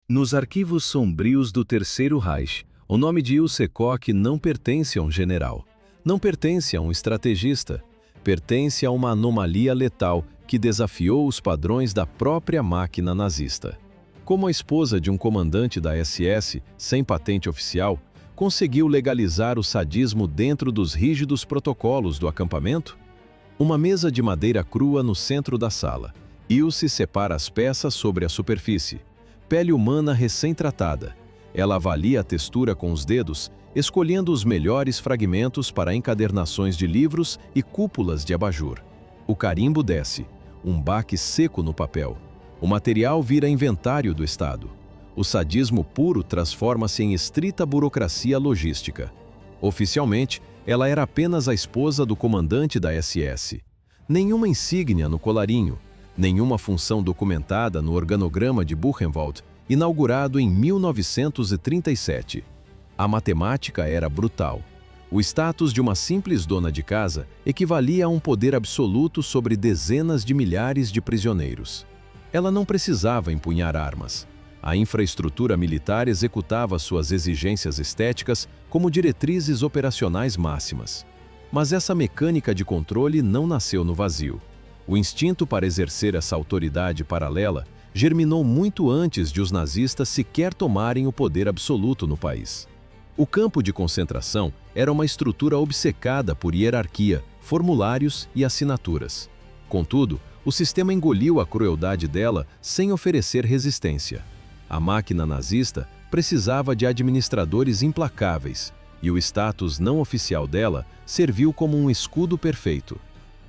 Nos arquivos sombrios do Terceiro Reich, o nome de Ilse Koch não pertence a um general, não pertence a um estrategista, pertence a uma anomalia letal que desafiou os padrões da própria máquina nazista. Como a esposa de um comandante da SS, sem patente oficial, conseguiu legalizar o sadismo dentro dos rígidos protocolos do acampamento? Uma mesa de madeira crua no centro da sala. Ilse separa as peças sobre a superfície. Pele humana recém-tratada. Ela avalia a textura com os dedos, escolhendo os melhores fragmentos para encadernações de livros e cúpulas de abajur. O carimbo desce, um baque seco no papel. O material vira inventário do Estado. O sadismo puro transforma-se em estrita burocracia logística. Oficialmente, ela era apenas a esposa do comandante da SS. Nenhuma insígnia no colarinho, nenhuma função documentada no organograma de Buchenwald, inaugurado em 1937. A matemática era brutal. O status de uma simples dona de casa equivalia a um poder absoluto sobre dezenas de milhares de prisioneiros. Ela não precisava empunhar armas. A infraestrutura militar executava suas exigências estéticas como diretrizes operacionais máximas. Mas essa mecânica de controle não nasceu no vazio. O instinto para exercer essa autoridade paralela germinou muito antes de os nazistas sequer tomarem o poder absoluto no país. O campo de concentração era uma estrutura obcecada por hierarquia, formulários e assinaturas. Contudo, o sistema engoliu a crueldade dela sem oferecer resistência. A máquina nazista precisava de administradores implacáveis, e o status não oficial dela serviu como um escudo perfeito.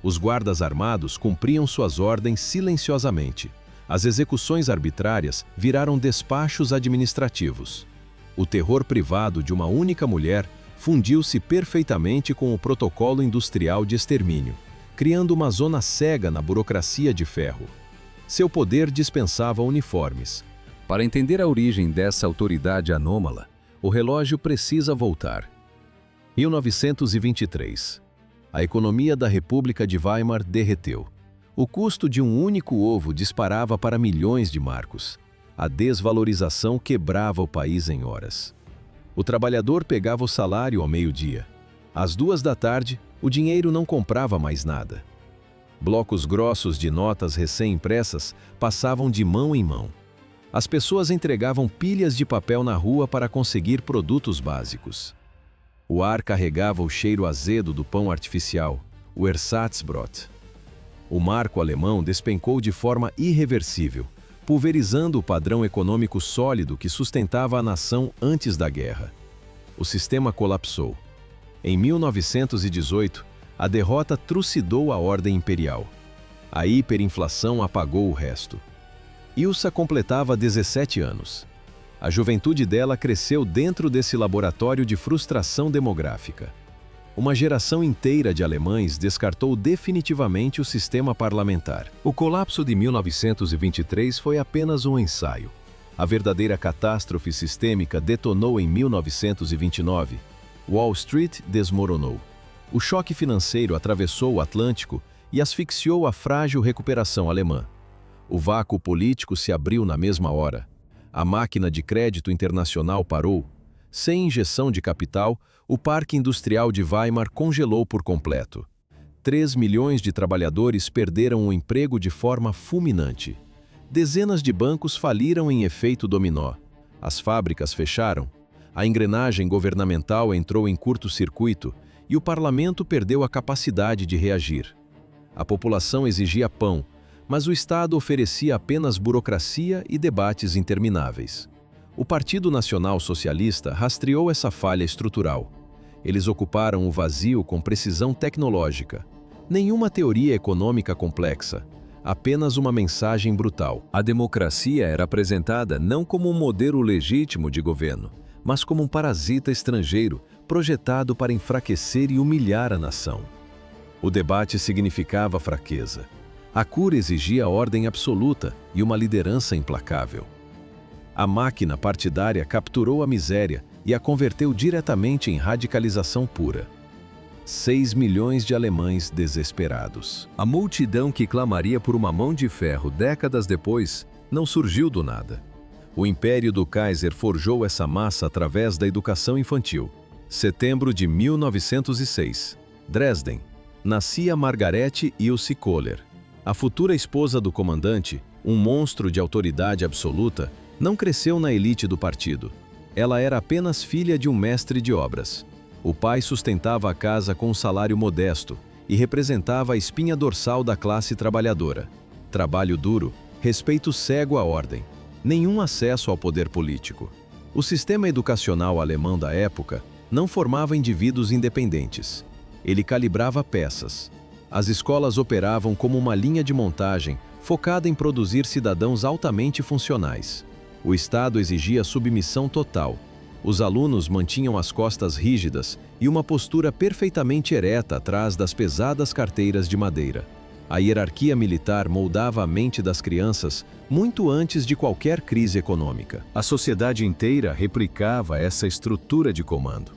Os guardas armados cumpriam suas ordens silenciosamente. As execuções arbitrárias viraram despachos administrativos. O terror privado de uma única mulher fundiu-se perfeitamente com o protocolo industrial de extermínio, criando uma zona cega na burocracia de ferro. Seu poder dispensava uniformes. Para entender a origem dessa autoridade anômala, o relógio precisa voltar. 1923. A economia da República de Weimar derreteu. O custo de um único ovo disparava para milhões de marcos. A desvalorização quebrava o país em horas. O trabalhador pegava o salário ao meio-dia. Às 2 da tarde, o dinheiro não comprava mais nada. Blocos grossos de notas recém-impressas passavam de mão em mão. As pessoas entregavam pilhas de papel na rua para conseguir produtos básicos. O ar carregava o cheiro azedo do pão artificial, o Ersatzbrot. O marco alemão despencou de forma irreversível, pulverizando o padrão econômico sólido que sustentava a nação antes da guerra. O sistema colapsou. Em 1918, a derrota trucidou a ordem imperial. A hiperinflação apagou o resto. Ilsa completava 17 anos. A juventude dela cresceu dentro desse laboratório de frustração demográfica. Uma geração inteira de alemães descartou definitivamente o sistema parlamentar. O colapso de 1923 foi apenas um ensaio. A verdadeira catástrofe sistêmica detonou em 1929. Wall Street desmoronou. O choque financeiro atravessou o Atlântico e asfixiou a frágil recuperação alemã. O vácuo político se abriu na mesma hora. A máquina de crédito internacional parou. Sem injeção de capital, o parque industrial de Weimar congelou por completo. 3 milhões de trabalhadores perderam o emprego de forma fulminante. Dezenas de bancos faliram em efeito dominó. As fábricas fecharam. A engrenagem governamental entrou em curto-circuito e o parlamento perdeu a capacidade de reagir. A população exigia pão, mas o Estado oferecia apenas burocracia e debates intermináveis. O Partido Nacional Socialista rastreou essa falha estrutural. Eles ocuparam o vazio com precisão tecnológica. Nenhuma teoria econômica complexa, apenas uma mensagem brutal. A democracia era apresentada não como um modelo legítimo de governo, mas como um parasita estrangeiro projetado para enfraquecer e humilhar a nação. O debate significava fraqueza. A cura exigia ordem absoluta e uma liderança implacável. A máquina partidária capturou a miséria e a converteu diretamente em radicalização pura. 6 milhões de alemães desesperados. A multidão que clamaria por uma mão de ferro décadas depois não surgiu do nada. O império do Kaiser forjou essa massa através da educação infantil. Setembro de 1906. Dresden. Nascia Margarete Ilse Kohler. A futura esposa do comandante, um monstro de autoridade absoluta, não cresceu na elite do partido. Ela era apenas filha de um mestre de obras. O pai sustentava a casa com um salário modesto e representava a espinha dorsal da classe trabalhadora. Trabalho duro, respeito cego à ordem, nenhum acesso ao poder político. O sistema educacional alemão da época não formava indivíduos independentes. Ele calibrava peças. As escolas operavam como uma linha de montagem focada em produzir cidadãos altamente funcionais. O Estado exigia submissão total. Os alunos mantinham as costas rígidas e uma postura perfeitamente ereta atrás das pesadas carteiras de madeira. A hierarquia militar moldava a mente das crianças muito antes de qualquer crise econômica. A sociedade inteira replicava essa estrutura de comando.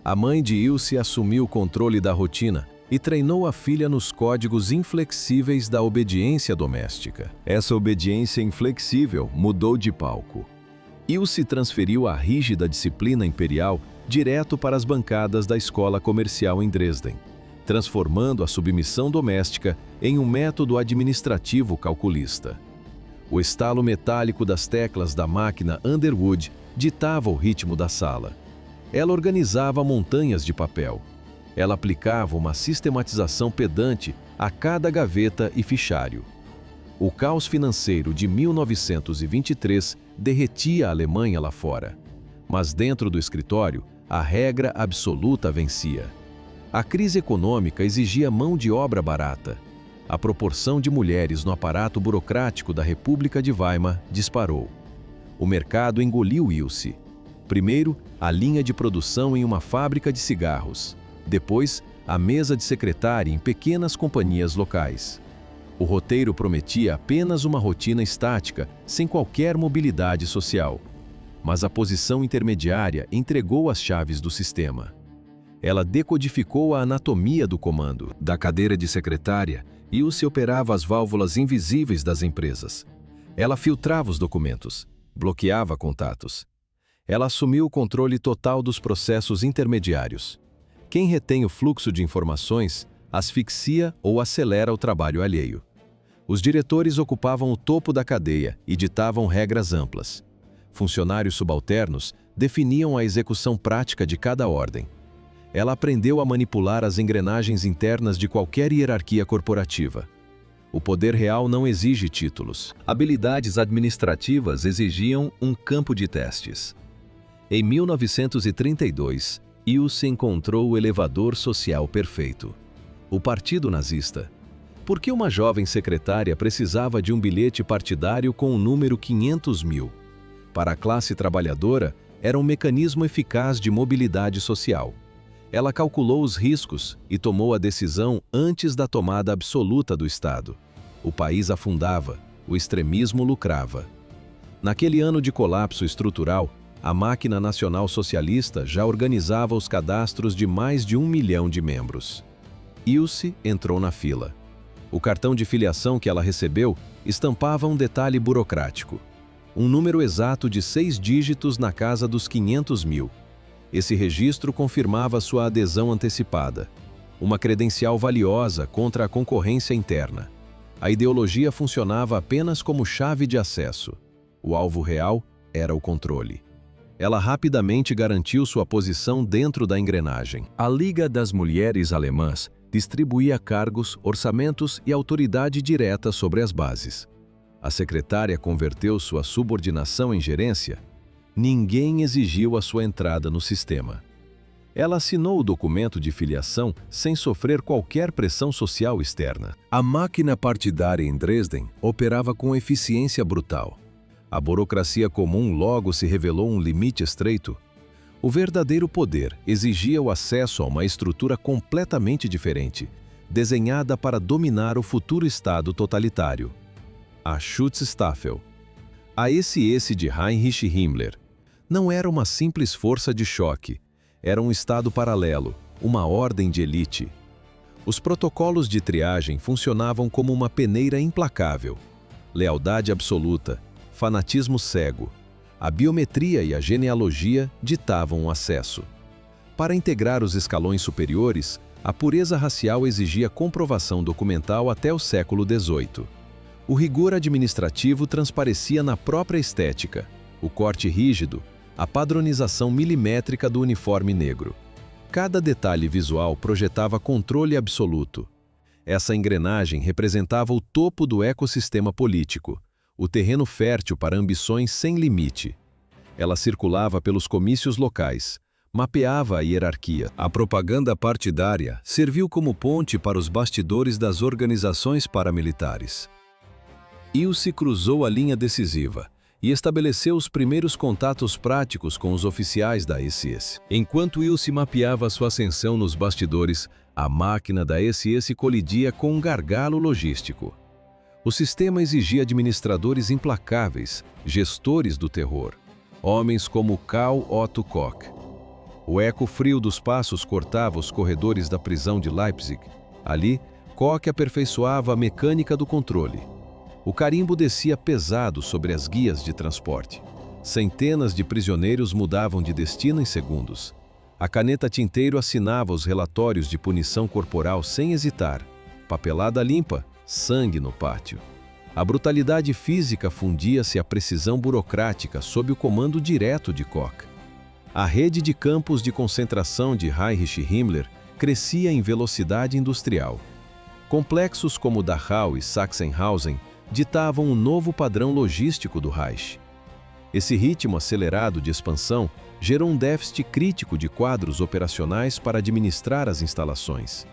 A mãe de Ilse assumiu o controle da rotina e treinou a filha nos códigos inflexíveis da obediência doméstica. Essa obediência inflexível mudou de palco. Ilse transferiu a rígida disciplina imperial direto para as bancadas da escola comercial em Dresden, transformando a submissão doméstica em um método administrativo calculista. O estalo metálico das teclas da máquina Underwood ditava o ritmo da sala. Ela organizava montanhas de papel. Ela aplicava uma sistematização pedante a cada gaveta e fichário. O caos financeiro de 1923 derretia a Alemanha lá fora. Mas dentro do escritório, a regra absoluta vencia. A crise econômica exigia mão de obra barata. A proporção de mulheres no aparato burocrático da República de Weimar disparou. O mercado engoliu Ilse. Primeiro, a linha de produção em uma fábrica de cigarros. Depois, a mesa de secretária em pequenas companhias locais. O roteiro prometia apenas uma rotina estática, sem qualquer mobilidade social. Mas a posição intermediária entregou as chaves do sistema. Ela decodificou a anatomia do comando. Da cadeira de secretária, Ilse operava as válvulas invisíveis das empresas. Ela filtrava os documentos, bloqueava contatos. Ela assumiu o controle total dos processos intermediários. Quem retém o fluxo de informações asfixia ou acelera o trabalho alheio. Os diretores ocupavam o topo da cadeia e ditavam regras amplas. Funcionários subalternos definiam a execução prática de cada ordem. Ela aprendeu a manipular as engrenagens internas de qualquer hierarquia corporativa. O poder real não exige títulos. Habilidades administrativas exigiam um campo de testes. Em 1932, Ilse encontrou o elevador social perfeito. O Partido Nazista. Por que uma jovem secretária precisava de um bilhete partidário com o número 500.000? Para a classe trabalhadora, era um mecanismo eficaz de mobilidade social. Ela calculou os riscos e tomou a decisão antes da tomada absoluta do Estado. O país afundava, o extremismo lucrava. Naquele ano de colapso estrutural, a máquina nacional socialista já organizava os cadastros de mais de 1 milhão de membros. Ilse entrou na fila. O cartão de filiação que ela recebeu estampava um detalhe burocrático. Um número exato de 6 dígitos na casa dos 500.000. Esse registro confirmava sua adesão antecipada. Uma credencial valiosa contra a concorrência interna. A ideologia funcionava apenas como chave de acesso. O alvo real era o controle. Ela rapidamente garantiu sua posição dentro da engrenagem. A Liga das Mulheres Alemãs distribuía cargos, orçamentos e autoridade direta sobre as bases. A secretária converteu sua subordinação em gerência. Ninguém exigiu a sua entrada no sistema. Ela assinou o documento de filiação sem sofrer qualquer pressão social externa. A máquina partidária em Dresden operava com eficiência brutal. A burocracia comum logo se revelou um limite estreito. O verdadeiro poder exigia o acesso a uma estrutura completamente diferente, desenhada para dominar o futuro Estado totalitário. A Schutzstaffel. A SS de Heinrich Himmler. Não era uma simples força de choque, era um Estado paralelo, uma ordem de elite. Os protocolos de triagem funcionavam como uma peneira implacável. Lealdade absoluta, fanatismo cego, A biometria e a genealogia ditavam o acesso. Para integrar os escalões superiores, a pureza racial exigia comprovação documental até o século XVIII. O rigor administrativo transparecia na própria estética, o corte rígido, a padronização milimétrica do uniforme negro. Cada detalhe visual projetava controle absoluto. Essa engrenagem representava o topo do ecossistema político, o terreno fértil para ambições sem limite. Ela circulava pelos comícios locais, mapeava a hierarquia. A propaganda partidária serviu como ponte para os bastidores das organizações paramilitares. Ilse cruzou a linha decisiva e estabeleceu os primeiros contatos práticos com os oficiais da SS. Enquanto Ilse mapeava sua ascensão nos bastidores, a máquina da SS colidia com um gargalo logístico. O sistema exigia administradores implacáveis, gestores do terror, homens como Karl Otto Koch. O eco frio dos passos cortava os corredores da prisão de Leipzig. Ali, Koch aperfeiçoava a mecânica do controle. O carimbo descia pesado sobre as guias de transporte. Centenas de prisioneiros mudavam de destino em segundos. A caneta tinteiro assinava os relatórios de punição corporal sem hesitar. Papelada limpa, sangue no pátio. A brutalidade física fundia-se à precisão burocrática sob o comando direto de Koch. A rede de campos de concentração de Heinrich Himmler crescia em velocidade industrial. Complexos como Dachau e Sachsenhausen ditavam um novo padrão logístico do Reich. Esse ritmo acelerado de expansão gerou um déficit crítico de quadros operacionais para administrar as instalações.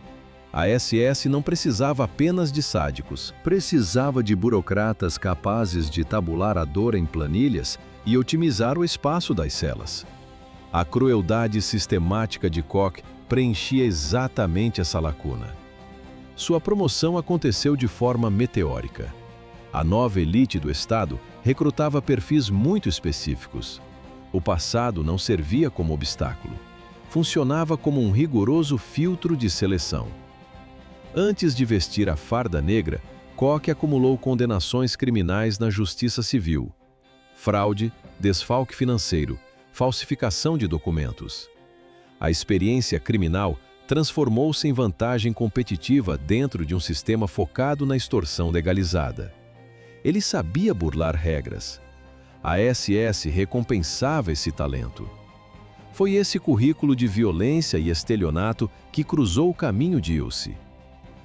A SS não precisava apenas de sádicos, precisava de burocratas capazes de tabular a dor em planilhas e otimizar o espaço das celas. A crueldade sistemática de Koch preenchia exatamente essa lacuna. Sua promoção aconteceu de forma meteórica. A nova elite do Estado recrutava perfis muito específicos. O passado não servia como obstáculo. Funcionava como um rigoroso filtro de seleção. Antes de vestir a farda negra, Koch acumulou condenações criminais na justiça civil: fraude, desfalque financeiro, falsificação de documentos. A experiência criminal transformou-se em vantagem competitiva dentro de um sistema focado na extorsão legalizada. Ele sabia burlar regras. A SS recompensava esse talento. Foi esse currículo de violência e estelionato que cruzou o caminho de Ilse.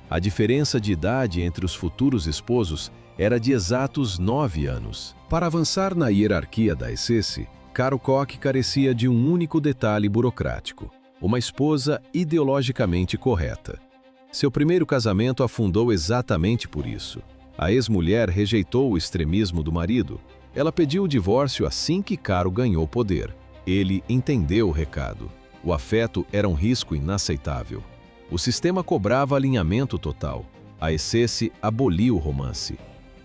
A diferença de idade entre os futuros esposos era de exatos 9 anos. Para avançar na hierarquia da SS, Karl Koch carecia de um único detalhe burocrático: uma esposa ideologicamente correta. Seu primeiro casamento afundou exatamente por isso. A ex-mulher rejeitou o extremismo do marido. Ela pediu o divórcio assim que Karl ganhou poder. Ele entendeu o recado. O afeto era um risco inaceitável. O sistema cobrava alinhamento total. A SS aboliu o romance.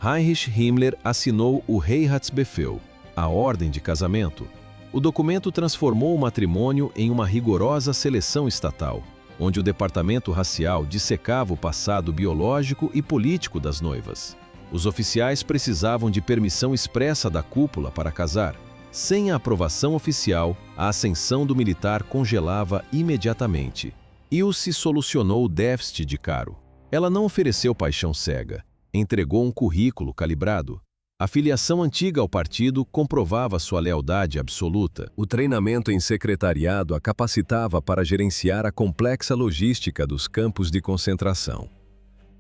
Heinrich Himmler assinou o Heiratsbefehl, a ordem de casamento. O documento transformou o matrimônio em uma rigorosa seleção estatal, onde o departamento racial dissecava o passado biológico e político das noivas. Os oficiais precisavam de permissão expressa da cúpula para casar. Sem a aprovação oficial, a ascensão do militar congelava imediatamente. Ilse solucionou o déficit de Karl. Ela não ofereceu paixão cega, entregou um currículo calibrado. A filiação antiga ao partido comprovava sua lealdade absoluta. O treinamento em secretariado a capacitava para gerenciar a complexa logística dos campos de concentração.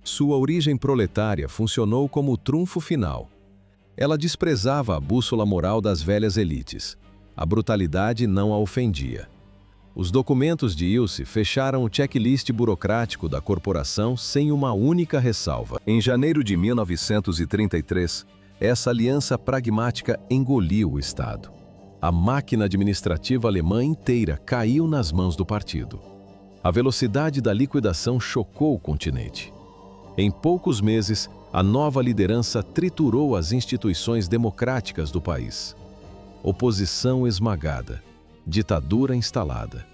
Sua origem proletária funcionou como o trunfo final. Ela desprezava a bússola moral das velhas elites. A brutalidade não a ofendia. Os documentos de Ilse fecharam o checklist burocrático da corporação sem uma única ressalva. Em janeiro de 1933, essa aliança pragmática engoliu o Estado. A máquina administrativa alemã inteira caiu nas mãos do partido. A velocidade da liquidação chocou o continente. Em poucos meses, a nova liderança triturou as instituições democráticas do país. Oposição esmagada, ditadura instalada,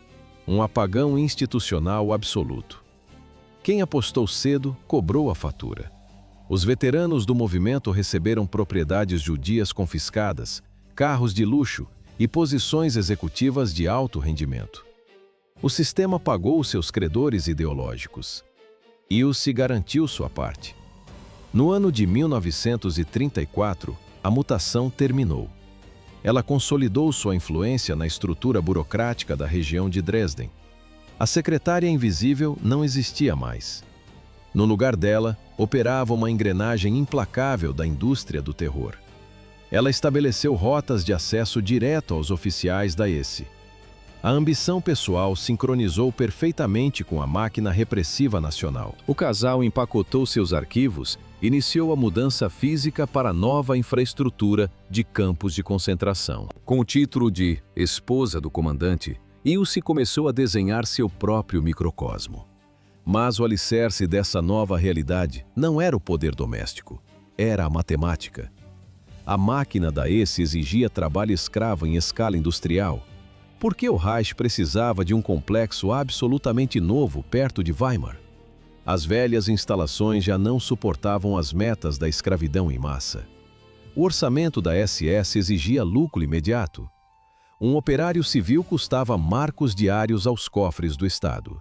um apagão institucional absoluto. Quem apostou cedo cobrou a fatura. Os veteranos do movimento receberam propriedades judias confiscadas, carros de luxo e posições executivas de alto rendimento. O sistema pagou seus credores ideológicos. Ilse garantiu sua parte. No ano de 1934, a mutação terminou. Ela consolidou sua influência na estrutura burocrática da região de Dresden. A secretária invisível não existia mais. No lugar dela, operava uma engrenagem implacável da indústria do terror. Ela estabeleceu rotas de acesso direto aos oficiais da ESE. A ambição pessoal sincronizou perfeitamente com a máquina repressiva nacional. O casal empacotou seus arquivos e iniciou a mudança física para a nova infraestrutura de campos de concentração. Com o título de esposa do comandante, Ilse começou a desenhar seu próprio microcosmo. Mas o alicerce dessa nova realidade não era o poder doméstico, era a matemática. A máquina da ESE exigia trabalho escravo em escala industrial. Por que o Reich precisava de um complexo absolutamente novo perto de Weimar? As velhas instalações já não suportavam as metas da escravidão em massa. O orçamento da SS exigia lucro imediato. Um operário civil custava marcos diários aos cofres do Estado.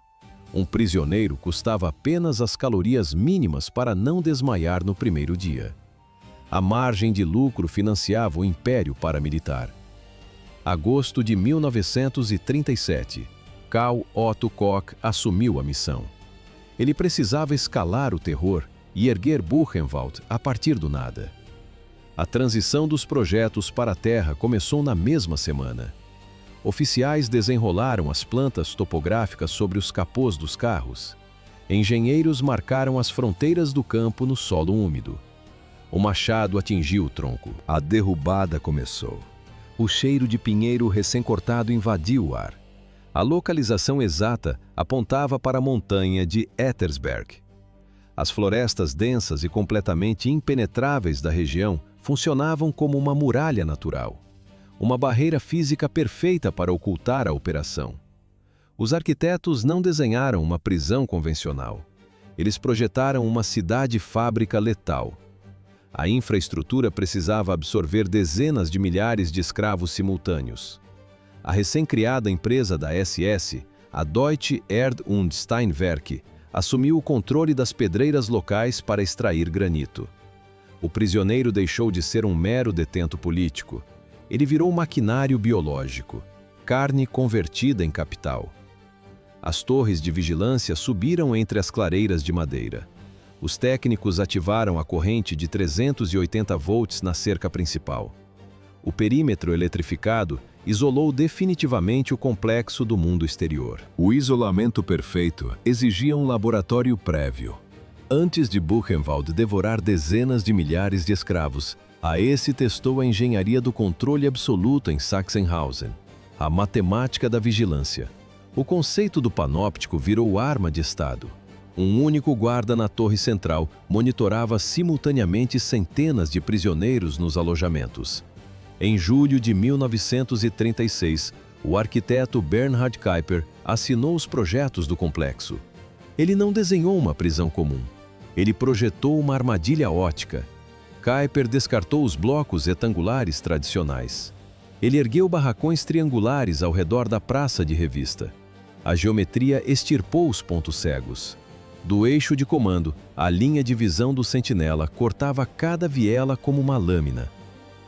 Um prisioneiro custava apenas as calorias mínimas para não desmaiar no primeiro dia. A margem de lucro financiava o império paramilitar. Agosto de 1937, Karl Otto Koch assumiu a missão. Ele precisava escalar o terror e erguer Buchenwald a partir do nada. A transição dos projetos para a terra começou na mesma semana. Oficiais desenrolaram as plantas topográficas sobre os capôs dos carros. Engenheiros marcaram as fronteiras do campo no solo úmido. O machado atingiu o tronco. A derrubada começou. O cheiro de pinheiro recém-cortado invadiu o ar. A localização exata apontava para a montanha de Ettersberg. As florestas densas e completamente impenetráveis da região funcionavam como uma muralha natural. Uma barreira física perfeita para ocultar a operação. Os arquitetos não desenharam uma prisão convencional. Eles projetaram uma cidade-fábrica letal. A infraestrutura precisava absorver dezenas de milhares de escravos simultâneos. A recém-criada empresa da SS, a Deutsche Erd- und Steinwerke, assumiu o controle das pedreiras locais para extrair granito. O prisioneiro deixou de ser um mero detento político. Ele virou maquinário biológico, carne convertida em capital. As torres de vigilância subiram entre as clareiras de madeira. Os técnicos ativaram a corrente de 380 volts na cerca principal. O perímetro eletrificado isolou definitivamente o complexo do mundo exterior. O isolamento perfeito exigia um laboratório prévio. Antes de Buchenwald devorar dezenas de milhares de escravos, a ESE testou a engenharia do controle absoluto em Sachsenhausen, a matemática da vigilância. O conceito do panóptico virou arma de Estado. Um único guarda na torre central monitorava simultaneamente centenas de prisioneiros nos alojamentos. Em julho de 1936, o arquiteto Bernhard Kuiper assinou os projetos do complexo. Ele não desenhou uma prisão comum. Ele projetou uma armadilha ótica. Kuiper descartou os blocos retangulares tradicionais. Ele ergueu barracões triangulares ao redor da praça de revista. A geometria extirpou os pontos cegos. Do eixo de comando, a linha de visão do sentinela cortava cada viela como uma lâmina.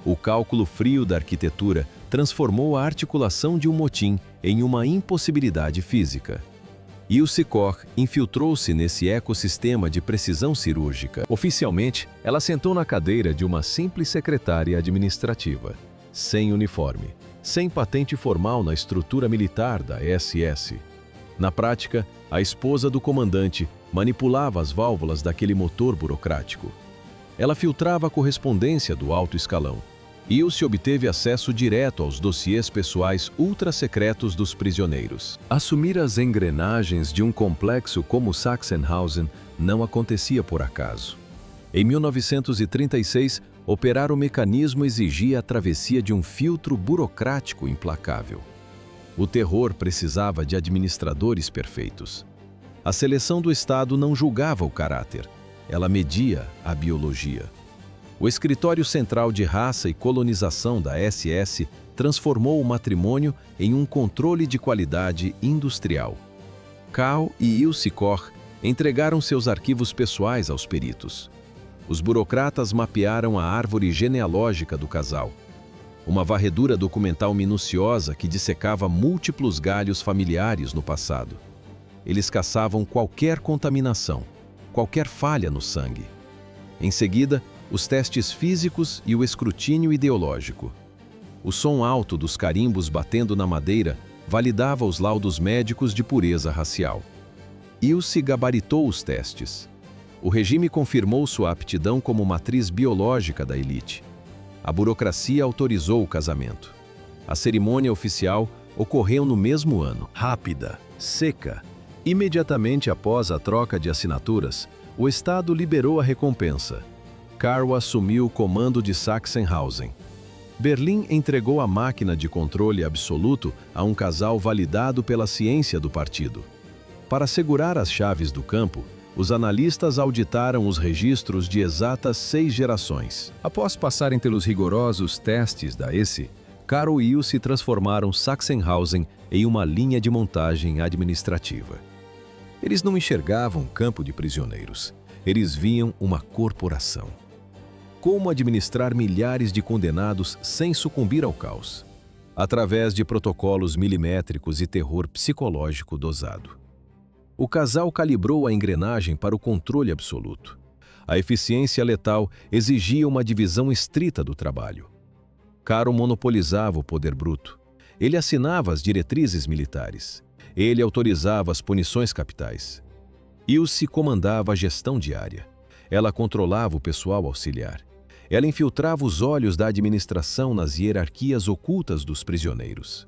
O cálculo frio da arquitetura transformou a articulação de um motim em uma impossibilidade física. Ilse Koch infiltrou-se nesse ecossistema de precisão cirúrgica. Oficialmente, ela sentou na cadeira de uma simples secretária administrativa, sem uniforme, sem patente formal na estrutura militar da SS. Na prática, a esposa do comandante manipulava as válvulas daquele motor burocrático. Ela filtrava a correspondência do alto escalão. Ilse obteve acesso direto aos dossiês pessoais ultra-secretos dos prisioneiros. Assumir as engrenagens de um complexo como Sachsenhausen não acontecia por acaso. Em 1936, operar o mecanismo exigia a travessia de um filtro burocrático implacável. O terror precisava de administradores perfeitos. A seleção do Estado não julgava o caráter, ela media a biologia. O Escritório Central de Raça e Colonização da SS transformou o matrimônio em um controle de qualidade industrial. Cal e Ilse Koch entregaram seus arquivos pessoais aos peritos. Os burocratas mapearam a árvore genealógica do casal. Uma varredura documental minuciosa que dissecava múltiplos galhos familiares no passado. Eles caçavam qualquer contaminação, qualquer falha no sangue. Em seguida, os testes físicos e o escrutínio ideológico. O som alto dos carimbos batendo na madeira validava os laudos médicos de pureza racial. Ilse gabaritou os testes. O regime confirmou sua aptidão como matriz biológica da elite. A burocracia autorizou o casamento. A cerimônia oficial ocorreu no mesmo ano. Rápida, seca. Imediatamente após a troca de assinaturas, o Estado liberou a recompensa. Karl assumiu o comando de Sachsenhausen. Berlim entregou a máquina de controle absoluto a um casal validado pela ciência do partido. Para segurar as chaves do campo, os analistas auditaram os registros de exatas 6 gerações. Após passarem pelos rigorosos testes da ESE, Karl e Ilse transformaram Sachsenhausen em uma linha de montagem administrativa. Eles não enxergavam um campo de prisioneiros. Eles viam uma corporação. Como administrar milhares de condenados sem sucumbir ao caos? Através de protocolos milimétricos e terror psicológico dosado. O casal calibrou a engrenagem para o controle absoluto. A eficiência letal exigia uma divisão estrita do trabalho. Karl monopolizava o poder bruto. Ele assinava as diretrizes militares. Ele autorizava as punições capitais. Ilse comandava a gestão diária. Ela controlava o pessoal auxiliar. Ela infiltrava os olhos da administração nas hierarquias ocultas dos prisioneiros.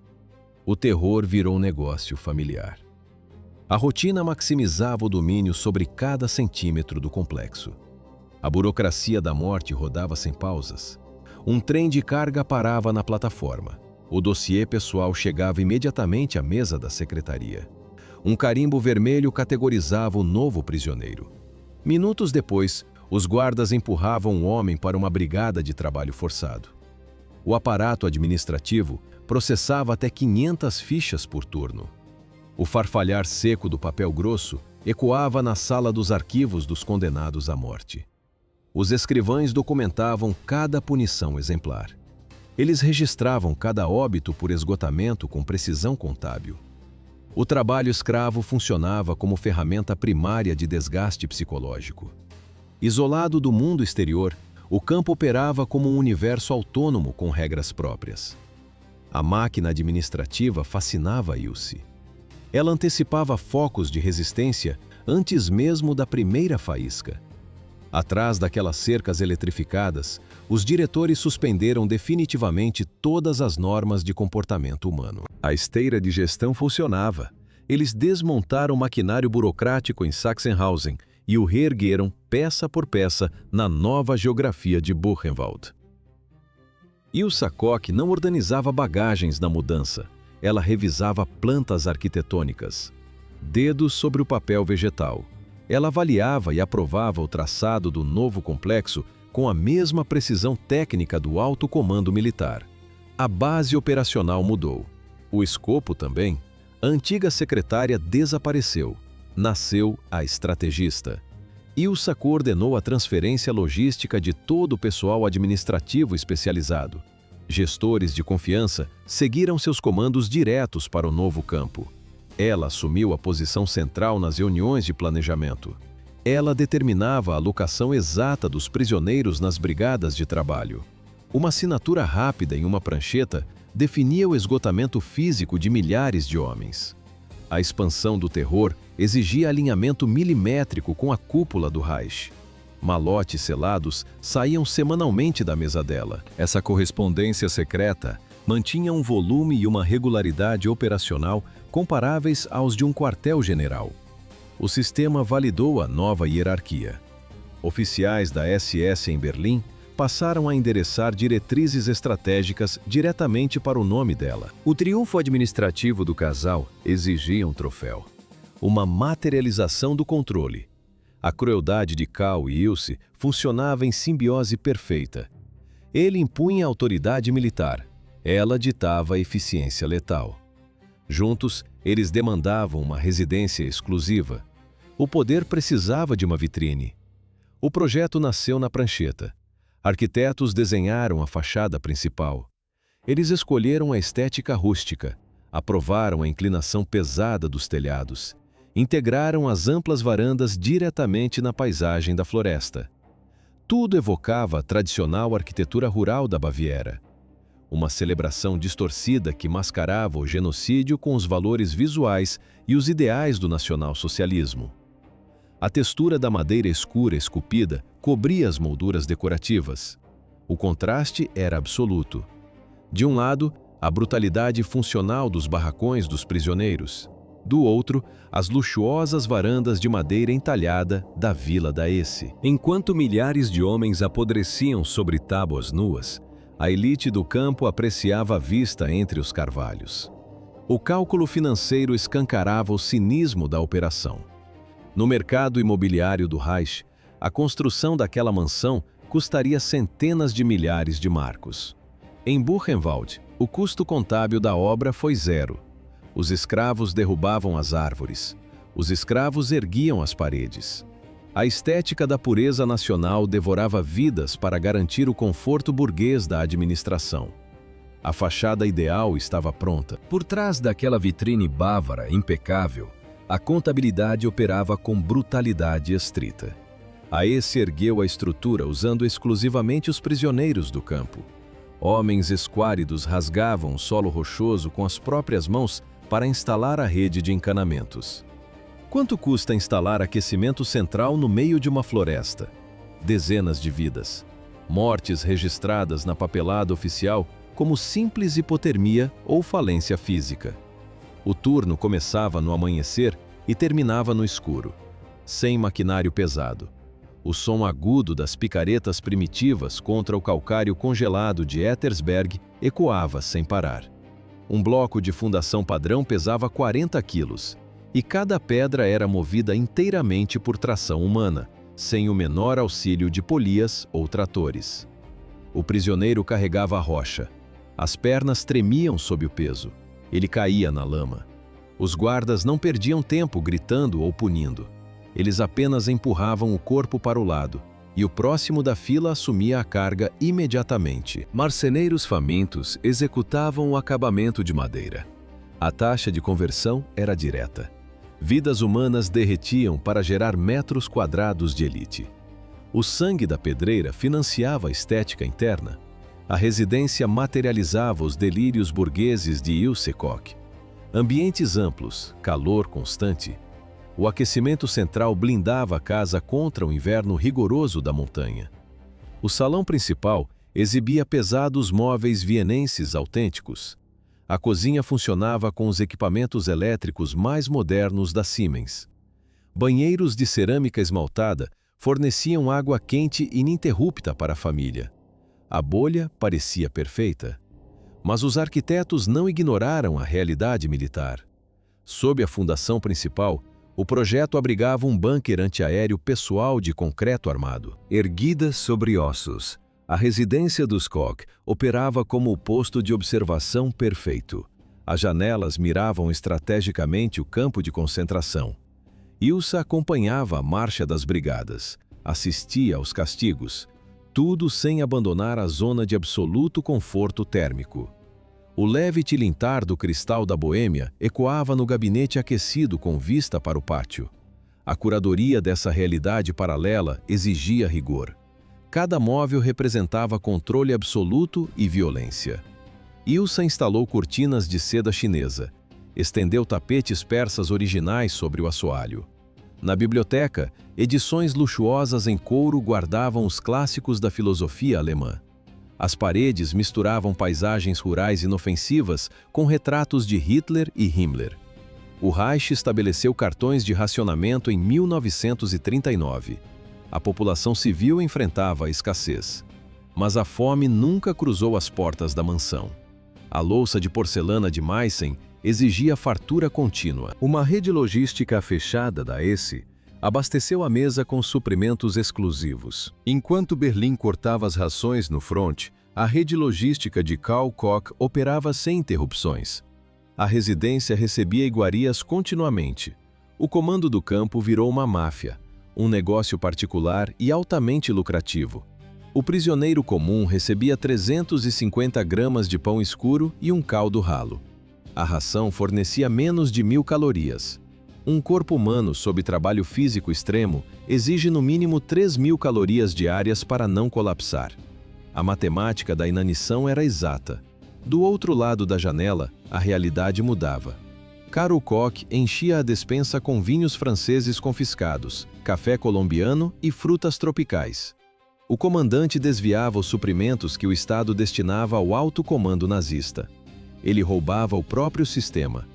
O terror virou um negócio familiar. A rotina maximizava o domínio sobre cada centímetro do complexo. A burocracia da morte rodava sem pausas. Um trem de carga parava na plataforma. O dossiê pessoal chegava imediatamente à mesa da secretaria. Um carimbo vermelho categorizava o novo prisioneiro. Minutos depois, os guardas empurravam o homem para uma brigada de trabalho forçado. O aparato administrativo processava até 500 fichas por turno. O farfalhar seco do papel grosso ecoava na sala dos arquivos dos condenados à morte. Os escrivães documentavam cada punição exemplar. Eles registravam cada óbito por esgotamento com precisão contábil. O trabalho escravo funcionava como ferramenta primária de desgaste psicológico. Isolado do mundo exterior, o campo operava como um universo autônomo com regras próprias. A máquina administrativa fascinava Ilse. Ela antecipava focos de resistência antes mesmo da primeira faísca. Atrás daquelas cercas eletrificadas, os diretores suspenderam definitivamente todas as normas de comportamento humano. A esteira de gestão funcionava. Eles desmontaram o maquinário burocrático em Sachsenhausen e o reergueram, peça por peça, na nova geografia de Buchenwald. Ilse Koch não organizava bagagens na mudança. Ela revisava plantas arquitetônicas. Dedos sobre o papel vegetal. Ela avaliava e aprovava o traçado do novo complexo com a mesma precisão técnica do alto comando militar. A base operacional mudou. O escopo também. A antiga secretária desapareceu. Nasceu a estrategista. Ilse coordenou a transferência logística de todo o pessoal administrativo especializado. Gestores de confiança seguiram seus comandos diretos para o novo campo. Ela assumiu a posição central nas reuniões de planejamento. Ela determinava a alocação exata dos prisioneiros nas brigadas de trabalho. Uma assinatura rápida em uma prancheta definia o esgotamento físico de milhares de homens. A expansão do terror exigia alinhamento milimétrico com a cúpula do Reich. Malotes selados saíam semanalmente da mesa dela. Essa correspondência secreta mantinha um volume e uma regularidade operacional comparáveis aos de um quartel-general. O sistema validou a nova hierarquia. Oficiais da SS em Berlim passaram a endereçar diretrizes estratégicas diretamente para o nome dela. O triunfo administrativo do casal exigia um troféu. Uma materialização do controle. A crueldade de Karl e Ilse funcionava em simbiose perfeita. Ele impunha a autoridade militar, ela ditava a eficiência letal. Juntos, eles demandavam uma residência exclusiva. O poder precisava de uma vitrine. O projeto nasceu na prancheta. Arquitetos desenharam a fachada principal. Eles escolheram a estética rústica, aprovaram a inclinação pesada dos telhados, integraram as amplas varandas diretamente na paisagem da floresta. Tudo evocava a tradicional arquitetura rural da Baviera. Uma celebração distorcida que mascarava o genocídio com os valores visuais e os ideais do nacionalsocialismo. A textura da madeira escura esculpida cobria as molduras decorativas. O contraste era absoluto. De um lado, a brutalidade funcional dos barracões dos prisioneiros. Do outro, as luxuosas varandas de madeira entalhada da Vila da Esse. Enquanto milhares de homens apodreciam sobre tábuas nuas, a elite do campo apreciava a vista entre os carvalhos. O cálculo financeiro escancarava o cinismo da operação. No mercado imobiliário do Reich, a construção daquela mansão custaria centenas de milhares de marcos. Em Buchenwald, o custo contábil da obra foi zero. Os escravos derrubavam as árvores. Os escravos erguiam as paredes. A estética da pureza nacional devorava vidas para garantir o conforto burguês da administração. A fachada ideal estava pronta. Por trás daquela vitrine bávara impecável, a contabilidade operava com brutalidade estrita. A Esse ergueu a estrutura usando exclusivamente os prisioneiros do campo. Homens esquálidos rasgavam o solo rochoso com as próprias mãos para instalar a rede de encanamentos. Quanto custa instalar aquecimento central no meio de uma floresta? Dezenas de vidas. Mortes registradas na papelada oficial como simples hipotermia ou falência física. O turno começava no amanhecer e terminava no escuro, sem maquinário pesado. O som agudo das picaretas primitivas contra o calcário congelado de Ettersberg ecoava sem parar. Um bloco de fundação padrão pesava 40 quilos, e cada pedra era movida inteiramente por tração humana, sem o menor auxílio de polias ou tratores. O prisioneiro carregava a rocha. As pernas tremiam sob o peso. Ele caía na lama. Os guardas não perdiam tempo gritando ou punindo. Eles apenas empurravam o corpo para o lado, e o próximo da fila assumia a carga imediatamente. Marceneiros famintos executavam o acabamento de madeira. A taxa de conversão era direta. Vidas humanas derretiam para gerar metros quadrados de elite. O sangue da pedreira financiava a estética interna. A residência materializava os delírios burgueses de Ilse Koch. Ambientes amplos, calor constante. O aquecimento central blindava a casa contra o inverno rigoroso da montanha. O salão principal exibia pesados móveis vienenses autênticos. A cozinha funcionava com os equipamentos elétricos mais modernos da Siemens. Banheiros de cerâmica esmaltada forneciam água quente ininterrupta para a família. A bolha parecia perfeita. Mas os arquitetos não ignoraram a realidade militar. Sob a fundação principal, o projeto abrigava um bunker antiaéreo pessoal de concreto armado. Erguida sobre ossos, a residência dos Koch operava como o posto de observação perfeito. As janelas miravam estrategicamente o campo de concentração. Ilse acompanhava a marcha das brigadas, assistia aos castigos, tudo sem abandonar a zona de absoluto conforto térmico. O leve tilintar do cristal da Boêmia ecoava no gabinete aquecido com vista para o pátio. A curadoria dessa realidade paralela exigia rigor. Cada móvel representava controle absoluto e violência. Ilse instalou cortinas de seda chinesa, estendeu tapetes persas originais sobre o assoalho. Na biblioteca, edições luxuosas em couro guardavam os clássicos da filosofia alemã. As paredes misturavam paisagens rurais inofensivas com retratos de Hitler e Himmler. O Reich estabeleceu cartões de racionamento em 1939. A população civil enfrentava a escassez. Mas a fome nunca cruzou as portas da mansão. A louça de porcelana de Meissen exigia fartura contínua. Uma rede logística fechada da Esse Abasteceu a mesa com suprimentos exclusivos. Enquanto Berlim cortava as rações no fronte, a rede logística de Karl Koch operava sem interrupções. A residência recebia iguarias continuamente. O comando do campo virou uma máfia, um negócio particular e altamente lucrativo. O prisioneiro comum recebia 350 gramas de pão escuro e um caldo ralo. A ração fornecia menos de 1000 calorias. Um corpo humano sob trabalho físico extremo exige no mínimo 3000 calorias diárias para não colapsar. A matemática da inanição era exata. Do outro lado da janela, a realidade mudava. Karl Koch enchia a despensa com vinhos franceses confiscados, café colombiano e frutas tropicais. O comandante desviava os suprimentos que o Estado destinava ao alto comando nazista. Ele roubava o próprio sistema.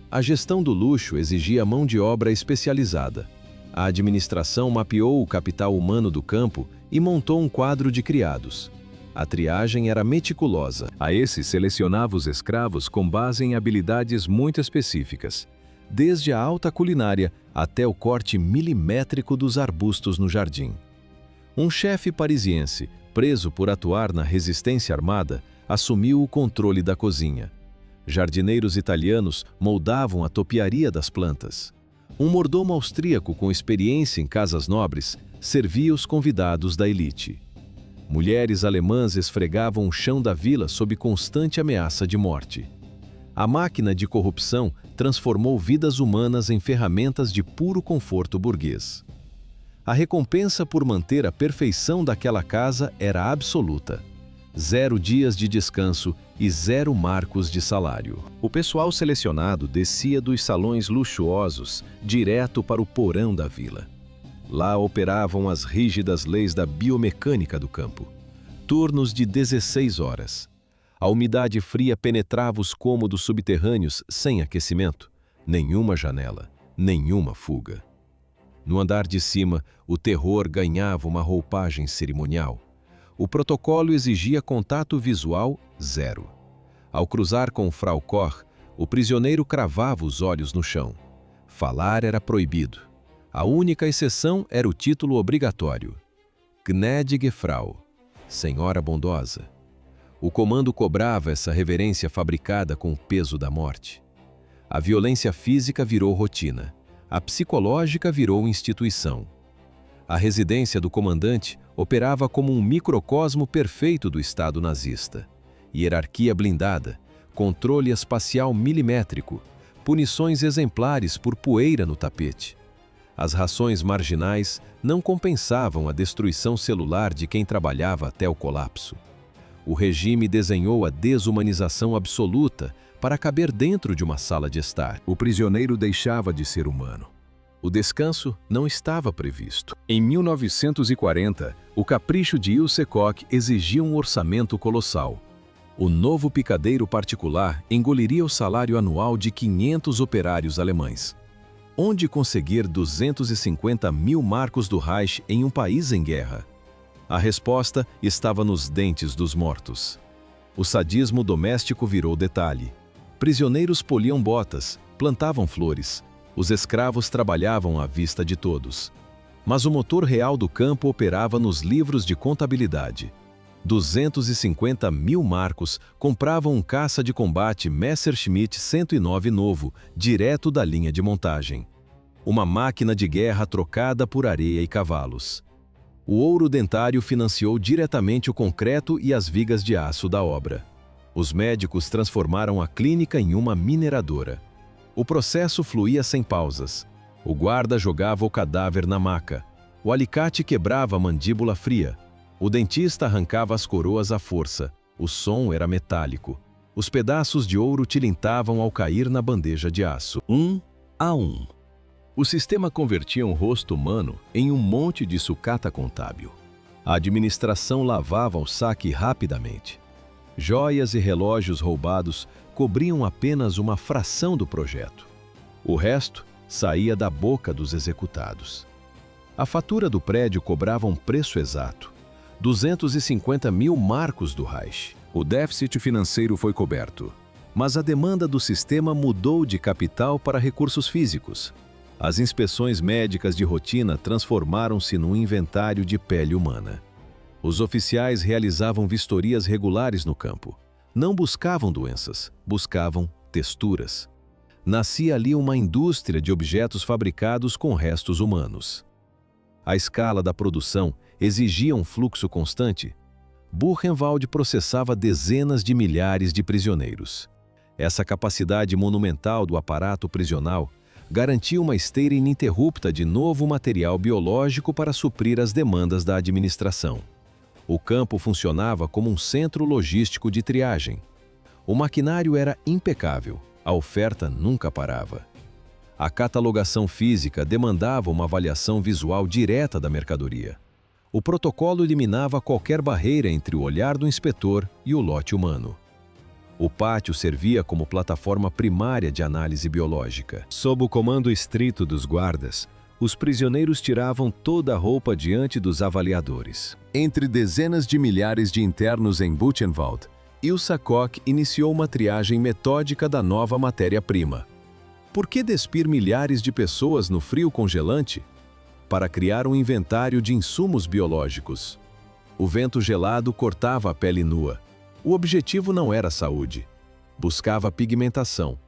A gestão do luxo exigia mão de obra especializada. A administração mapeou o capital humano do campo e montou um quadro de criados. A triagem era meticulosa. A esses selecionava os escravos com base em habilidades muito específicas, desde a alta culinária até o corte milimétrico dos arbustos no jardim. Um chefe parisiense, preso por atuar na resistência armada, assumiu o controle da cozinha. Jardineiros italianos moldavam a topiaria das plantas. Um mordomo austríaco com experiência em casas nobres servia os convidados da elite. Mulheres alemãs esfregavam o chão da vila sob constante ameaça de morte. A máquina de corrupção transformou vidas humanas em ferramentas de puro conforto burguês. A recompensa por manter a perfeição daquela casa era absoluta. 0 dias de descanso e 0 marcos de salário. O pessoal selecionado descia dos salões luxuosos direto para o porão da vila. Lá operavam as rígidas leis da biomecânica do campo. Turnos de 16 horas. A umidade fria penetrava os cômodos subterrâneos sem aquecimento. Nenhuma janela, nenhuma fuga. No andar de cima, o terror ganhava uma roupagem cerimonial. O protocolo exigia contato visual 0. Ao cruzar com Frau Koch, o prisioneiro cravava os olhos no chão. Falar era proibido. A única exceção era o título obrigatório. Gnädige Frau, Senhora Bondosa. O comando cobrava essa reverência fabricada com o peso da morte. A violência física virou rotina. A psicológica virou instituição. A residência do comandante operava como um microcosmo perfeito do Estado nazista. Hierarquia blindada, controle espacial milimétrico, punições exemplares por poeira no tapete. As rações marginais não compensavam a destruição celular de quem trabalhava até o colapso. O regime desenhou a desumanização absoluta para caber dentro de uma sala de estar. O prisioneiro deixava de ser humano. O descanso não estava previsto. Em 1940, o capricho de Ilse Koch exigia um orçamento colossal. O novo picadeiro particular engoliria o salário anual de 500 operários alemães. Onde conseguir 250.000 marcos do Reich em um país em guerra? A resposta estava nos dentes dos mortos. O sadismo doméstico virou detalhe. Prisioneiros poliam botas, plantavam flores. Os escravos trabalhavam à vista de todos. Mas o motor real do campo operava nos livros de contabilidade. 250.000 marcos compravam um caça de combate Messerschmitt 109 novo, direto da linha de montagem. Uma máquina de guerra trocada por areia e cavalos. O ouro dentário financiou diretamente o concreto e as vigas de aço da obra. Os médicos transformaram a clínica em uma mineradora. O processo fluía sem pausas. O guarda jogava o cadáver na maca. O alicate quebrava a mandíbula fria. O dentista arrancava as coroas à força. O som era metálico. Os pedaços de ouro tilintavam ao cair na bandeja de aço. 1 a 1. O sistema convertia um rosto humano em um monte de sucata contábil. A administração lavava o saque rapidamente. Joias e relógios roubados cobriam apenas uma fração do projeto. O resto saía da boca dos executados. A fatura do prédio cobrava um preço exato: 250.000 marcos do Reich. O déficit financeiro foi coberto, mas a demanda do sistema mudou de capital para recursos físicos. As inspeções médicas de rotina transformaram-se num inventário de pele humana. Os oficiais realizavam vistorias regulares no campo. Não buscavam doenças, buscavam texturas. Nascia ali uma indústria de objetos fabricados com restos humanos. A escala da produção exigia um fluxo constante. Buchenwald processava dezenas de milhares de prisioneiros. Essa capacidade monumental do aparato prisional garantia uma esteira ininterrupta de novo material biológico para suprir as demandas da administração. O campo funcionava como um centro logístico de triagem. O maquinário era impecável, a oferta nunca parava. A catalogação física demandava uma avaliação visual direta da mercadoria. O protocolo eliminava qualquer barreira entre o olhar do inspetor e o lote humano. O pátio servia como plataforma primária de análise biológica. Sob o comando estrito dos guardas, os prisioneiros tiravam toda a roupa diante dos avaliadores. Entre dezenas de milhares de internos em Buchenwald, Ilsa Koch iniciou uma triagem metódica da nova matéria-prima. Por que despir milhares de pessoas no frio congelante? Para criar um inventário de insumos biológicos. O vento gelado cortava a pele nua. O objetivo não era saúde. Buscava pigmentação.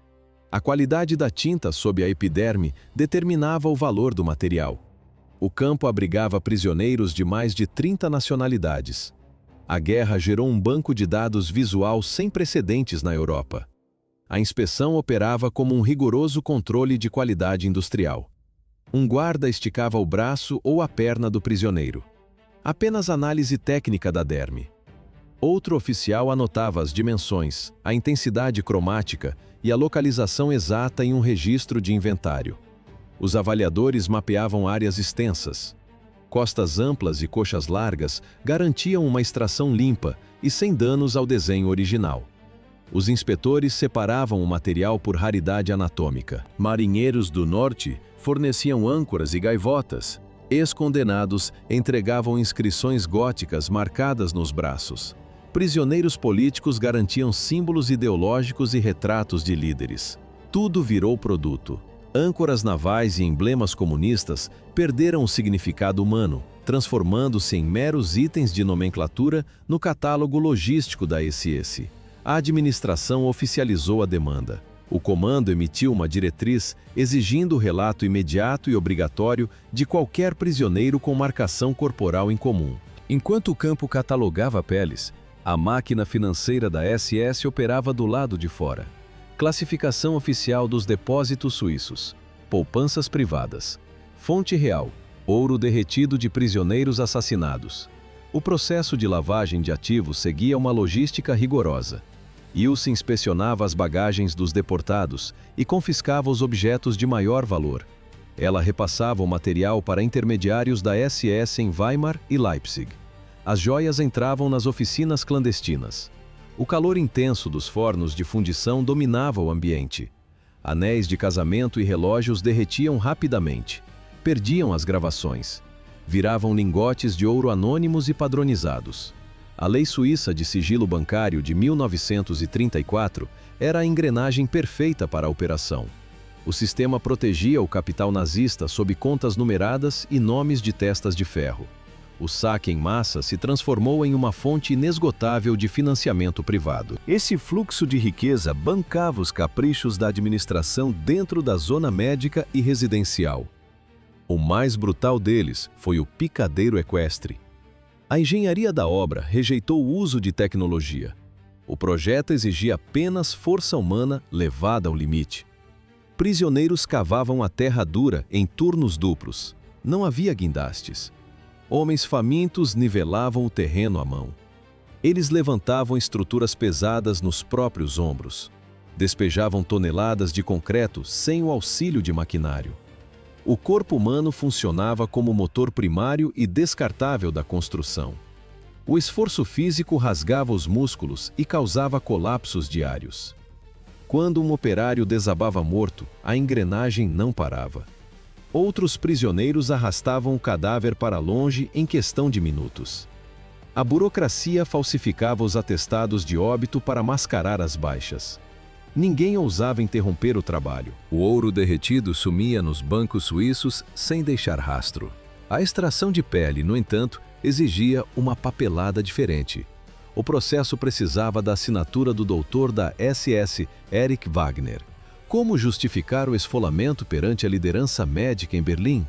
A qualidade da tinta sob a epiderme determinava o valor do material. O campo abrigava prisioneiros de mais de 30 nacionalidades. A guerra gerou um banco de dados visual sem precedentes na Europa. A inspeção operava como um rigoroso controle de qualidade industrial. Um guarda esticava o braço ou a perna do prisioneiro. Apenas análise técnica da derme. Outro oficial anotava as dimensões, a intensidade cromática e a localização exata em um registro de inventário. Os avaliadores mapeavam áreas extensas. Costas amplas e coxas largas garantiam uma extração limpa e sem danos ao desenho original. Os inspetores separavam o material por raridade anatômica. Marinheiros do norte forneciam âncoras e gaivotas. Ex-condenados entregavam inscrições góticas marcadas nos braços. Prisioneiros políticos garantiam símbolos ideológicos e retratos de líderes. Tudo virou produto. Âncoras navais e emblemas comunistas perderam o significado humano, transformando-se em meros itens de nomenclatura no catálogo logístico da SS. A administração oficializou a demanda. O comando emitiu uma diretriz exigindo o relato imediato e obrigatório de qualquer prisioneiro com marcação corporal em comum. Enquanto o campo catalogava peles, a máquina financeira da SS operava do lado de fora. Classificação oficial dos depósitos suíços. Poupanças privadas. Fonte real: ouro derretido de prisioneiros assassinados. O processo de lavagem de ativos seguia uma logística rigorosa. Ilse inspecionava as bagagens dos deportados e confiscava os objetos de maior valor. Ela repassava o material para intermediários da SS em Weimar e Leipzig. As joias entravam nas oficinas clandestinas. O calor intenso dos fornos de fundição dominava o ambiente. Anéis de casamento e relógios derretiam rapidamente. Perdiam as gravações. Viravam lingotes de ouro anônimos e padronizados. A Lei Suíça de Sigilo Bancário de 1934 era a engrenagem perfeita para a operação. O sistema protegia o capital nazista sob contas numeradas e nomes de testas de ferro. O saque em massa se transformou em uma fonte inesgotável de financiamento privado. Esse fluxo de riqueza bancava os caprichos da administração dentro da zona médica e residencial. O mais brutal deles foi o picadeiro equestre. A engenharia da obra rejeitou o uso de tecnologia. O projeto exigia apenas força humana levada ao limite. Prisioneiros cavavam a terra dura em turnos duplos. Não havia guindastes. Homens famintos nivelavam o terreno à mão. Eles levantavam estruturas pesadas nos próprios ombros. Despejavam toneladas de concreto sem o auxílio de maquinário. O corpo humano funcionava como motor primário e descartável da construção. O esforço físico rasgava os músculos e causava colapsos diários. Quando um operário desabava morto, a engrenagem não parava. Outros prisioneiros arrastavam o cadáver para longe em questão de minutos. A burocracia falsificava os atestados de óbito para mascarar as baixas. Ninguém ousava interromper o trabalho. O ouro derretido sumia nos bancos suíços sem deixar rastro. A extração de pele, no entanto, exigia uma papelada diferente. O processo precisava da assinatura do doutor da SS, Erich Wagner. Como justificar o esfolamento perante a liderança médica em Berlim?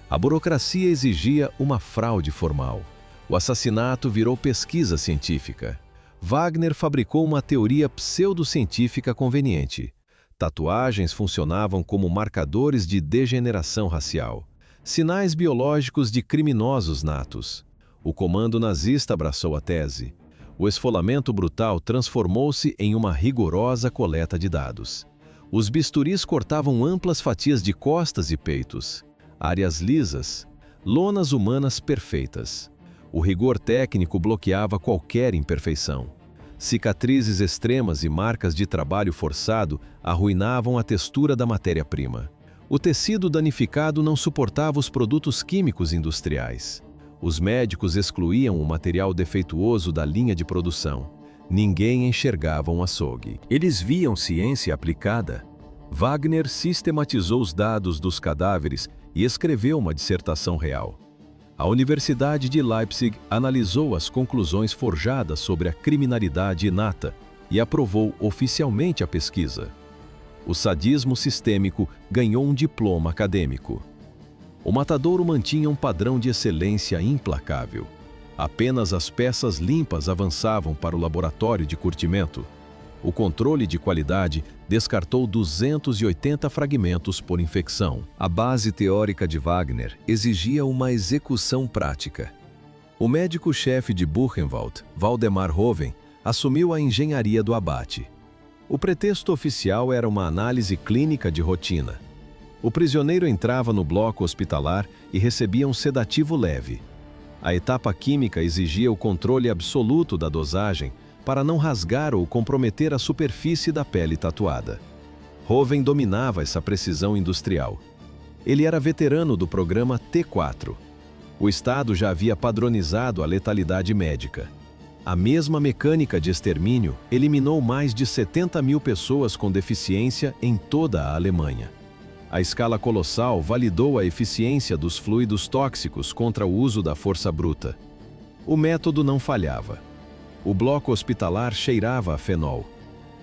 A burocracia exigia uma fraude formal. O assassinato virou pesquisa científica. Wagner fabricou uma teoria pseudocientífica conveniente. Tatuagens funcionavam como marcadores de degeneração racial, sinais biológicos de criminosos natos. O comando nazista abraçou a tese. O esfolamento brutal transformou-se em uma rigorosa coleta de dados. Os bisturis cortavam amplas fatias de costas e peitos, áreas lisas, lonas humanas perfeitas. O rigor técnico bloqueava qualquer imperfeição. Cicatrizes extremas e marcas de trabalho forçado arruinavam a textura da matéria-prima. O tecido danificado não suportava os produtos químicos industriais. Os médicos excluíam o material defeituoso da linha de produção. Ninguém enxergava um açougue. Eles viam ciência aplicada. Wagner sistematizou os dados dos cadáveres e escreveu uma dissertação real. A Universidade de Leipzig analisou as conclusões forjadas sobre a criminalidade inata e aprovou oficialmente a pesquisa. O sadismo sistêmico ganhou um diploma acadêmico. O matadouro mantinha um padrão de excelência implacável. Apenas as peças limpas avançavam para o laboratório de curtimento. O controle de qualidade descartou 280 fragmentos por infecção. A base teórica de Wagner exigia uma execução prática. O médico-chefe de Buchenwald, Waldemar Hoven, assumiu a engenharia do abate. O pretexto oficial era uma análise clínica de rotina. O prisioneiro entrava no bloco hospitalar e recebia um sedativo leve. A etapa química exigia o controle absoluto da dosagem para não rasgar ou comprometer a superfície da pele tatuada. Hoven dominava essa precisão industrial. Ele era veterano do programa T4. O Estado já havia padronizado a letalidade médica. A mesma mecânica de extermínio eliminou mais de 70 mil pessoas com deficiência em toda a Alemanha. A escala colossal validou a eficiência dos fluidos tóxicos contra o uso da força bruta. O método não falhava. O bloco hospitalar cheirava a fenol.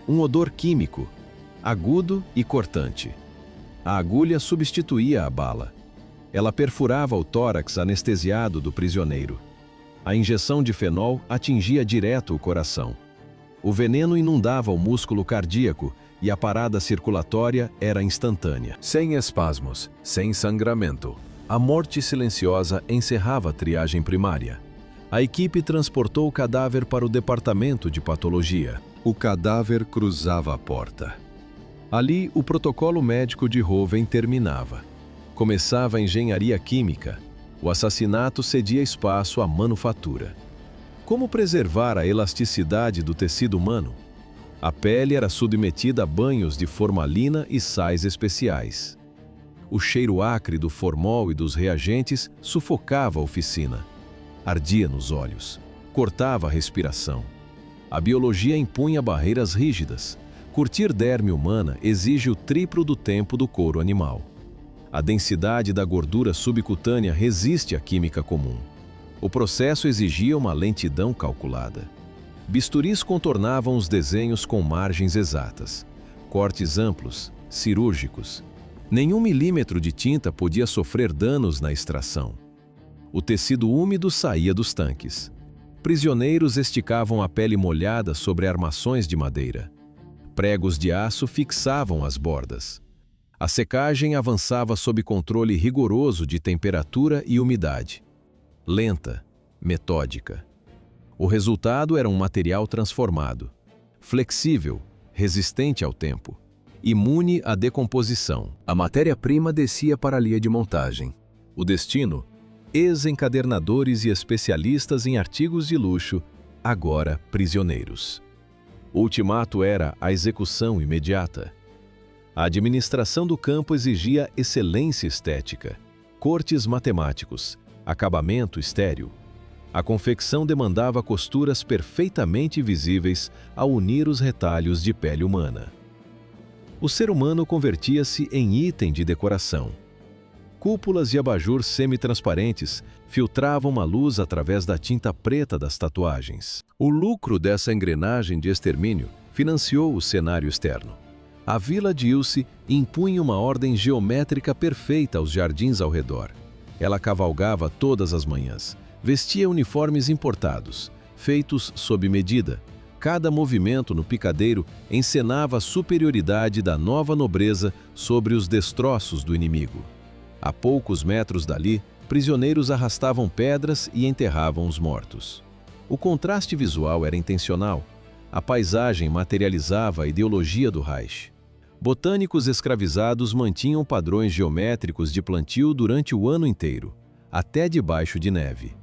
Um odor químico, agudo e cortante. A agulha substituía a bala. Ela perfurava o tórax anestesiado do prisioneiro. A injeção de fenol atingia direto o coração. O veneno inundava o músculo cardíaco e a parada circulatória era instantânea. Sem espasmos, sem sangramento, a morte silenciosa encerrava a triagem primária. A equipe transportou o cadáver para o departamento de patologia. O cadáver cruzava a porta. Ali, o protocolo médico de Hoven terminava. Começava a engenharia química. O assassinato cedia espaço à manufatura. Como preservar a elasticidade do tecido humano? A pele era submetida a banhos de formalina e sais especiais. O cheiro acre do formol e dos reagentes sufocava a oficina. Ardia nos olhos, cortava a respiração. A biologia impunha barreiras rígidas. Curtir derme humana exige o triplo do tempo do couro animal. A densidade da gordura subcutânea resiste à química comum. O processo exigia uma lentidão calculada. Bisturis contornavam os desenhos com margens exatas. Cortes amplos, cirúrgicos. Nenhum milímetro de tinta podia sofrer danos na extração. O tecido úmido saía dos tanques. Prisioneiros esticavam a pele molhada sobre armações de madeira. Pregos de aço fixavam as bordas. A secagem avançava sob controle rigoroso de temperatura e umidade. Lenta, metódica. O resultado era um material transformado, flexível, resistente ao tempo, imune à decomposição. A matéria-prima descia para a linha de montagem. O destino? Ex-encadernadores e especialistas em artigos de luxo, agora prisioneiros. O ultimato era a execução imediata. A administração do campo exigia excelência estética, cortes matemáticos, acabamento estéril. A confecção demandava costuras perfeitamente visíveis ao unir os retalhos de pele humana. O ser humano convertia-se em item de decoração. Cúpulas e abajur semi-transparentes filtravam a luz através da tinta preta das tatuagens. O lucro dessa engrenagem de extermínio financiou o cenário externo. A Vila de Ilse impunha uma ordem geométrica perfeita aos jardins ao redor. Ela cavalgava todas as manhãs, vestia uniformes importados, feitos sob medida. Cada movimento no picadeiro encenava a superioridade da nova nobreza sobre os destroços do inimigo. A poucos metros dali, prisioneiros arrastavam pedras e enterravam os mortos. O contraste visual era intencional. A paisagem materializava a ideologia do Reich. Botânicos escravizados mantinham padrões geométricos de plantio durante o ano inteiro, até debaixo de neve.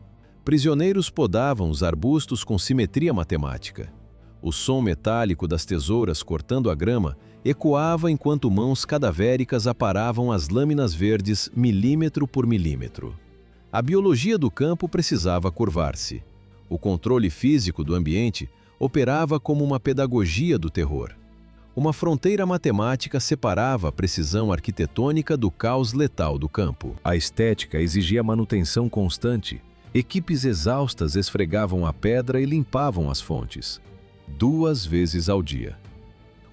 Prisioneiros podavam os arbustos com simetria matemática. O som metálico das tesouras cortando a grama ecoava enquanto mãos cadavéricas aparavam as lâminas verdes milímetro por milímetro. A biologia do campo precisava curvar-se. O controle físico do ambiente operava como uma pedagogia do terror. Uma fronteira matemática separava a precisão arquitetônica do caos letal do campo. A estética exigia manutenção constante. Equipes exaustas esfregavam a pedra e limpavam as fontes, 2 vezes ao dia.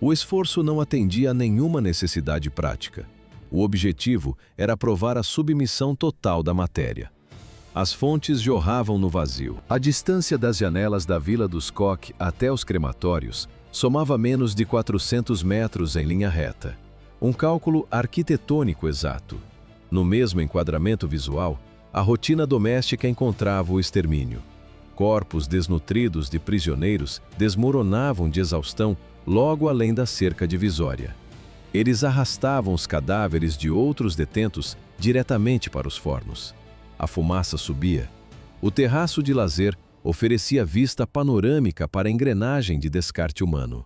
O esforço não atendia a nenhuma necessidade prática. O objetivo era provar a submissão total da matéria. As fontes jorravam no vazio. A distância das janelas da Vila dos Koch até os crematórios somava menos de 400 metros em linha reta. Um cálculo arquitetônico exato. No mesmo enquadramento visual, a rotina doméstica encontrava o extermínio. Corpos desnutridos de prisioneiros desmoronavam de exaustão logo além da cerca divisória. Eles arrastavam os cadáveres de outros detentos diretamente para os fornos. A fumaça subia. O terraço de lazer oferecia vista panorâmica para a engrenagem de descarte humano.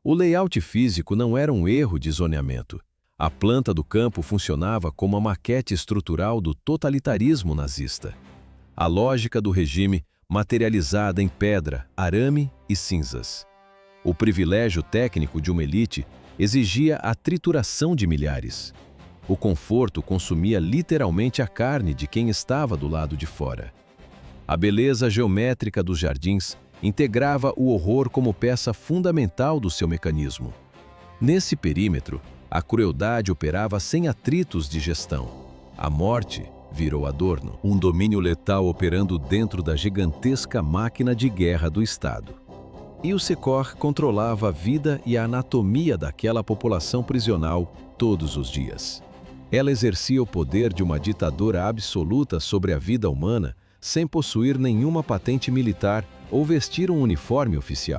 O layout físico não era um erro de zoneamento. A planta do campo funcionava como a maquete estrutural do totalitarismo nazista. A lógica do regime materializada em pedra, arame e cinzas. O privilégio técnico de uma elite exigia a trituração de milhares. O conforto consumia literalmente a carne de quem estava do lado de fora. A beleza geométrica dos jardins integrava o horror como peça fundamental do seu mecanismo. Nesse perímetro, a crueldade operava sem atritos de gestão. A morte virou adorno, um domínio letal operando dentro da gigantesca máquina de guerra do Estado. Ilse Koch controlava a vida e a anatomia daquela população prisional todos os dias. Ela exercia o poder de uma ditadora absoluta sobre a vida humana sem possuir nenhuma patente militar ou vestir um uniforme oficial.